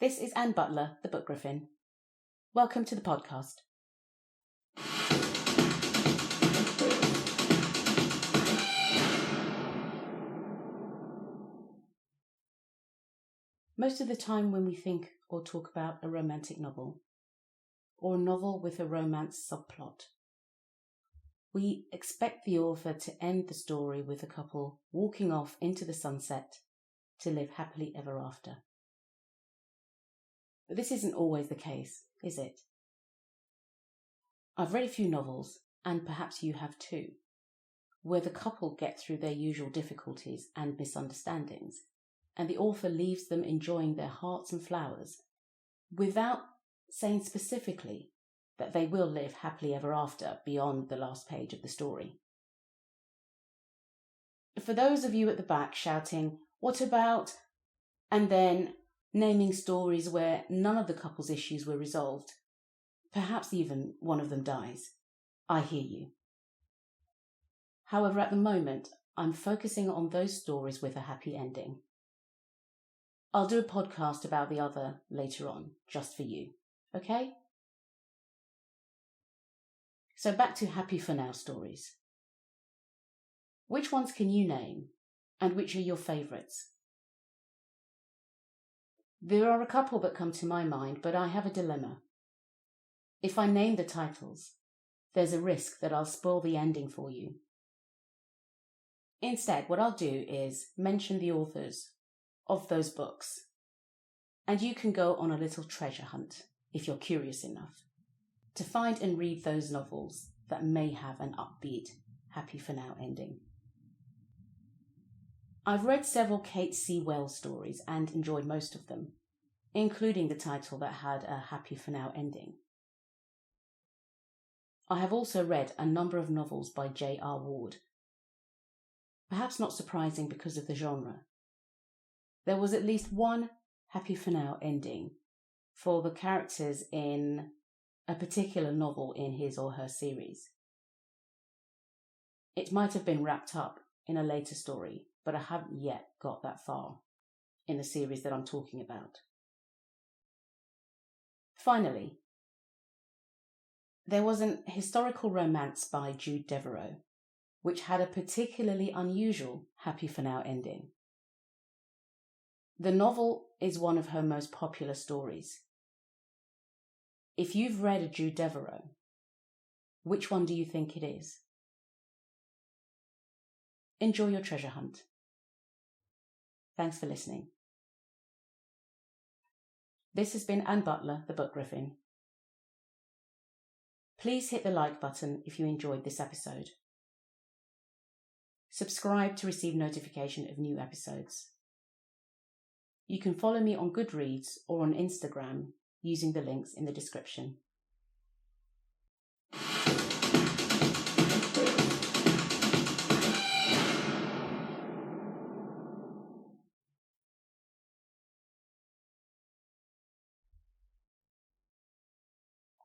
This is Anne Butler, the Book Griffin. Welcome to the podcast. Most of the time when we think or talk about a romantic novel, or a novel with a romance subplot, we expect the author to end the story with a couple walking off into the sunset to live happily ever after. But this isn't always the case, is it? I've read a few novels, and perhaps you have too, where the couple get through their usual difficulties and misunderstandings, and the author leaves them enjoying their hearts and flowers without saying specifically that they will live happily ever after beyond the last page of the story. For those of you at the back shouting, "What about?" and then naming stories where none of the couple's issues were resolved, perhaps even one of them dies, I hear you. However, at the moment, I'm focusing on those stories with a happy ending. I'll do a podcast about the other later on, just for you, okay? So back to happy for now stories. Which ones can you name, and which are your favourites? There are a couple that come to my mind, but I have a dilemma. If I name the titles, there's a risk that I'll spoil the ending for you. Instead, what I'll do is mention the authors of those books, and you can go on a little treasure hunt, if you're curious enough, to find and read those novels that may have an upbeat, happy for now ending. I've read several Kate C. Wells stories and enjoyed most of them, including the title that had a happy for now ending. I have also read a number of novels by J.R. Ward. Perhaps not surprising because of the genre. There was at least one happy for now ending for the characters in a particular novel in his or her series. It might have been wrapped up in a later story, but I haven't yet got that far in the series that I'm talking about. Finally, there was an historical romance by Jude Deveraux, which had a particularly unusual happy for now ending. The novel is one of her most popular stories. If you've read a Jude Deveraux, which one do you think it is? Enjoy your treasure hunt. Thanks for listening. This has been Anne Butler, the Book Griffin. Please hit the like button if you enjoyed this episode. Subscribe to receive notification of new episodes. You can follow me on Goodreads or on Instagram using the links in the description.